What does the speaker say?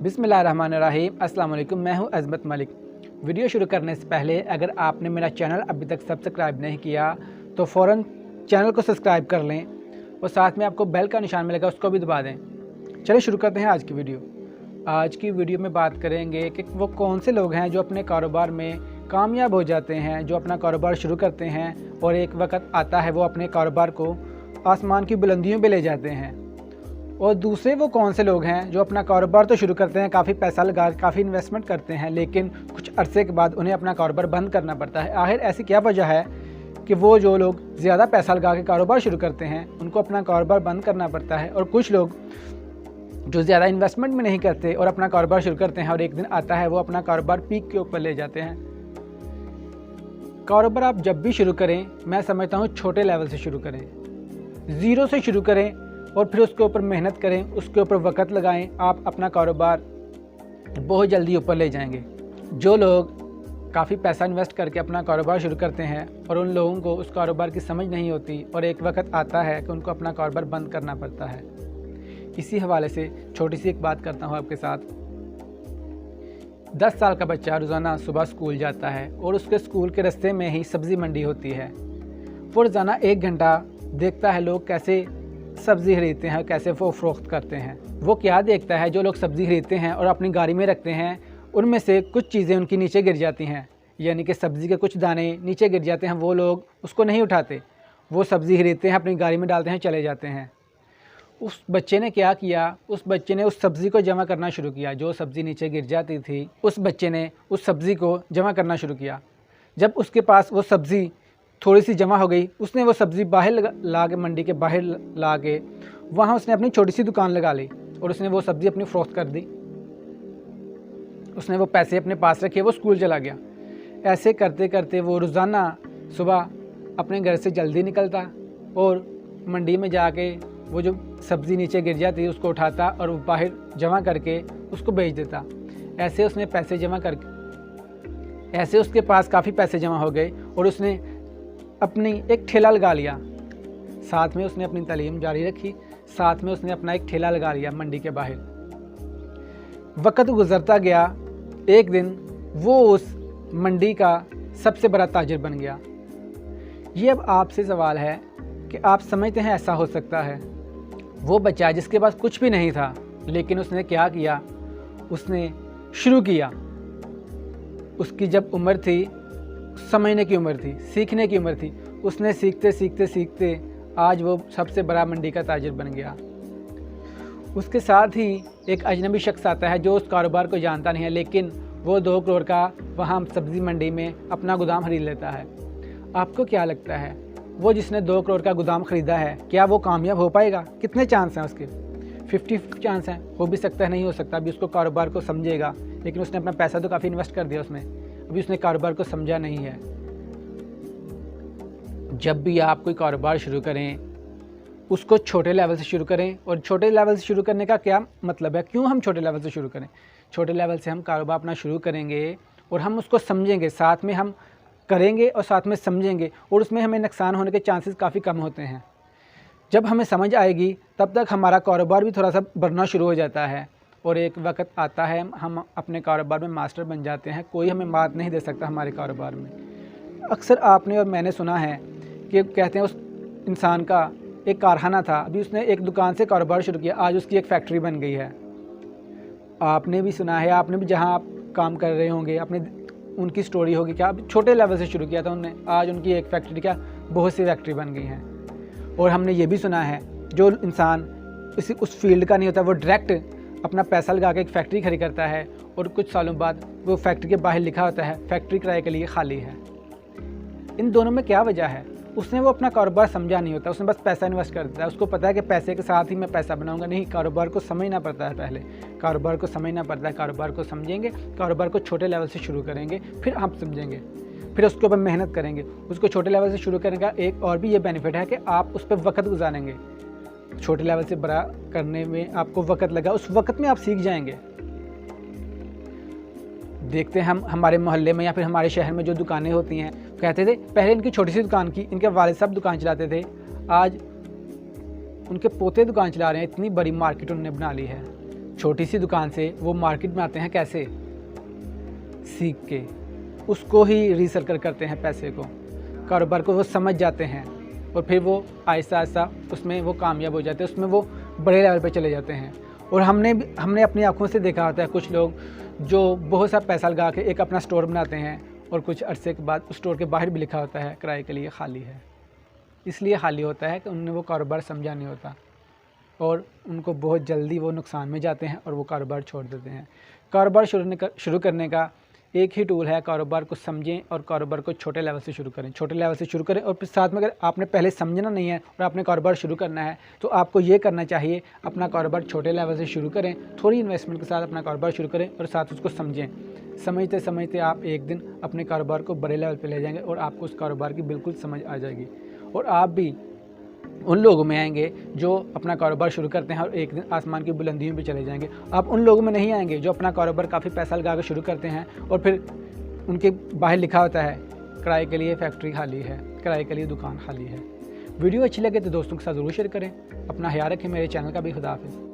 बिस्मिल्लाहिर्रहमानिर्रहीम। अस्सलाम वालेकुम। मैं हूं अज़मत मलिक। वीडियो शुरू करने से पहले अगर आपने मेरा चैनल अभी तक सब्सक्राइब नहीं किया तो फ़ौरन चैनल को सब्सक्राइब कर लें और साथ में आपको बेल का निशान मिलेगा, उसको भी दबा दें। चलिए शुरू करते हैं आज की वीडियो। आज की वीडियो में बात करेंगे कि वो कौन से लोग हैं जो अपने कारोबार में कामयाब हो जाते हैं, जो अपना कारोबार शुरू करते हैं और एक वक्त आता है वो अपने कारोबार को आसमान की बुलंदियों पे ले जाते हैं। और दूसरे वो कौन से लोग हैं जो अपना कारोबार तो शुरू करते हैं, काफ़ी पैसा लगा काफ़ी इन्वेस्टमेंट करते हैं, लेकिन कुछ अरसे के बाद उन्हें अपना कारोबार बंद करना पड़ता है। आखिर ऐसी क्या वजह है कि वो जो लोग ज़्यादा पैसा लगा के कारोबार शुरू करते हैं उनको अपना कारोबार बंद करना पड़ता है, और कुछ लोग जो ज़्यादा इन्वेस्टमेंट में नहीं करते और अपना कारोबार शुरू करते हैं और एक दिन आता है वो अपना कारोबार पीक के ऊपर ले जाते हैं। कारोबार आप जब भी शुरू करें, मैं समझता हूँ छोटे लेवल से शुरू करें, ज़ीरो से शुरू करें और फिर उसके ऊपर मेहनत करें, उसके ऊपर वक़्त लगाएं। आप अपना कारोबार बहुत जल्दी ऊपर ले जाएंगे। जो लोग काफ़ी पैसा इन्वेस्ट करके अपना कारोबार शुरू करते हैं और उन लोगों को उस कारोबार की समझ नहीं होती और एक वक्त आता है कि उनको अपना कारोबार बंद करना पड़ता है। इसी हवाले से छोटी सी एक बात करता हूँ आपके साथ। 10 साल का बच्चा रोज़ाना सुबह स्कूल जाता है और उसके स्कूल के रास्ते में ही सब्ज़ी मंडी होती है। वो रोज़ाना 1 घंटा देखता है लोग कैसे सब्ज़ी खरीदते हैं, कैसे वो फ़रोख्त करते हैं। वो क्या देखता है, जो लोग सब्ज़ी खरीदते हैं और अपनी गाड़ी में रखते हैं उनमें से कुछ चीज़ें उनकी नीचे गिर जाती हैं, यानी कि सब्ज़ी के कुछ दाने नीचे गिर जाते हैं। वो लोग उसको नहीं उठाते, वो सब्ज़ी खरीदते हैं, अपनी गाड़ी में डालते हैं, चले जाते हैं। उस बच्चे ने क्या किया, उस बच्चे ने उस सब्ज़ी को जमा करना शुरू किया। जो सब्ज़ी नीचे गिर जाती थी उस बच्चे ने उस सब्ज़ी को जमा करना शुरू किया। जब उसके पास वो सब्ज़ी थोड़ी सी जमा हो गई, उसने वो सब्ज़ी बाहर ला के, मंडी के बाहर ला के वहाँ उसने अपनी छोटी सी दुकान लगा ली और उसने वो सब्ज़ी अपनी फ़रोख्त कर दी। उसने वो पैसे अपने पास रखे, वो स्कूल चला गया। ऐसे करते करते वो रोज़ाना सुबह अपने घर से जल्दी निकलता और मंडी में जाके वो जो सब्ज़ी नीचे गिर जाती उसको उठाता और वो बाहर जमा करके उसको बेच देता। ऐसे उसने पैसे जमा करके, ऐसे उसके पास काफ़ी पैसे जमा हो गए और उसने अपनी एक ठेला लगा लिया। साथ में उसने अपनी तालीम जारी रखी, साथ में उसने अपना एक ठेला लगा लिया मंडी के बाहर। वक्त गुज़रता गया, एक दिन वो उस मंडी का सबसे बड़ा ताजिर बन गया। ये अब आपसे सवाल है कि आप समझते हैं ऐसा हो सकता है? वो बच्चा जिसके पास कुछ भी नहीं था, लेकिन उसने क्या किया, उसने शुरू किया। उसकी जब उम्र थी, समझने की उम्र थी, सीखने की उम्र थी, उसने सीखते सीखते सीखते आज वो सबसे बड़ा मंडी का ताजिर बन गया। उसके साथ ही एक अजनबी शख्स आता है जो उस कारोबार को जानता नहीं है, लेकिन वो 2 करोड़ का वहाँ सब्ज़ी मंडी में अपना गोदाम खरीद लेता है। आपको क्या लगता है, वो जिसने 2 करोड़ का गोदाम ख़रीदा है, क्या वो कामयाब हो पाएगा? कितने चांस हैं उसके? 50 चांस हैं। हो भी सकता है, नहीं हो सकता। अभी उसको कारोबार को समझेगा, लेकिन उसने अपना पैसा तो काफ़ी इन्वेस्ट कर दिया उसमें, अभी उसने कारोबार को समझा नहीं है। जब भी आप कोई कारोबार शुरू करें, उसको छोटे लेवल से शुरू करें। और छोटे लेवल से शुरू करने का क्या मतलब है, क्यों हम छोटे लेवल से शुरू करें? छोटे लेवल से हम कारोबार अपना शुरू करेंगे और हम उसको समझेंगे, साथ में हम करेंगे और साथ में समझेंगे, और उसमें हमें नुकसान होने के चांसेस काफ़ी कम होते हैं। जब हमें समझ आएगी तब तक हमारा कारोबार भी थोड़ा सा बढ़ना शुरू हो जाता है और एक वक्त आता है हम अपने कारोबार में मास्टर बन जाते हैं। कोई हमें मात नहीं दे सकता हमारे कारोबार में। अक्सर आपने और मैंने सुना है कि कहते हैं उस इंसान का एक कारखाना था, अभी उसने एक दुकान से कारोबार शुरू किया, आज उसकी एक फैक्ट्री बन गई है। आपने भी सुना है, आपने भी जहाँ आप काम कर रहे होंगे, आपने उनकी स्टोरी होगी, क्या अभी छोटे लेवल से शुरू किया था उन्होंने, आज उनकी एक फैक्ट्री क्या बहुत सी फैक्ट्री बन गई हैं। और हमने ये भी सुना है जो इंसान उस फील्ड का नहीं होता, वो डायरेक्ट अपना पैसा लगा के एक फैक्ट्री खड़ी करता है और कुछ सालों बाद वो फैक्ट्री के बाहर लिखा होता है फैक्ट्री किराए के लिए खाली है। इन दोनों में क्या वजह है? उसने वो अपना कारोबार समझा नहीं होता, उसने बस पैसा इन्वेस्ट कर देता है। उसको पता है कि पैसे के साथ ही मैं पैसा बनाऊंगा। नहीं, कारोबार को समझना पड़ता है। पहले कारोबार को समझना पड़ता है। कारोबार को समझेंगे, कारोबार को छोटे लेवल से शुरू करेंगे, फिर आप समझेंगे, फिर उसके ऊपर मेहनत करेंगे। उसको छोटे लेवल से शुरू करने का एक और भी ये बेनिफिट है कि आप उस पर वक्त गुजारेंगे। छोटे लेवल से बड़ा करने में आपको वक्त लगा, उस वक्त में आप सीख जाएंगे। देखते हैं हम हमारे मोहल्ले में या फिर हमारे शहर में जो दुकानें होती हैं, कहते थे पहले इनकी छोटी सी दुकान की, इनके वालिद साहब दुकान चलाते थे, आज उनके पोते दुकान चला रहे हैं, इतनी बड़ी मार्केट उन्होंने बना ली है। छोटी सी दुकान से वो मार्केट में आते हैं कैसे, सीख के, उसको ही रीसर्कल करते हैं पैसे को, कारोबार को वो समझ जाते हैं और फिर वो आहिस्ता आहिस्ता उसमें वो कामयाब हो जाते हैं, उसमें वो बड़े लेवल पे चले जाते हैं। और हमने अपनी आंखों से देखा होता है कुछ लोग जो बहुत सा पैसा लगा के एक अपना स्टोर बनाते हैं और कुछ अरसे के बाद उस स्टोर के बाहर भी लिखा होता है किराए के लिए खाली है। इसलिए खाली होता है कि उन्होंने वो कारोबार समझा नहीं होता और उनको बहुत जल्दी वो नुकसान में जाते हैं और वो कारोबार छोड़ देते हैं। कारोबार शुरू करने का एक ही टूल है, कारोबार को समझें और कारोबार को छोटे लेवल से शुरू करें। छोटे लेवल से शुरू करें और फिर साथ में अगर आपने पहले समझना नहीं है और आपने कारोबार शुरू करना है तो आपको ये करना चाहिए, अपना कारोबार छोटे लेवल से शुरू करें, थोड़ी इन्वेस्टमेंट के साथ अपना कारोबार शुरू करें और साथ उसको समझें। समझते समझते आप एक दिन अपने कारोबार को बड़े लेवल पर ले जाएंगे और आपको उस कारोबार की बिल्कुल समझ आ जाएगी और आप भी उन लोगों में आएंगे जो अपना कारोबार शुरू करते हैं और एक दिन आसमान की बुलंदियों पे चले जाएंगे। आप उन लोगों में नहीं आएंगे जो अपना कारोबार काफ़ी पैसा लगा कर शुरू करते हैं और फिर उनके बाहर लिखा होता है किराए के लिए फैक्ट्री खाली है, किराए के लिए दुकान खाली है। वीडियो अच्छी लगे तो दोस्तों के साथ ज़रूर शेयर करें। अपना ख्याल रखें। मेरे चैनल का भी खुदा हाफिज़।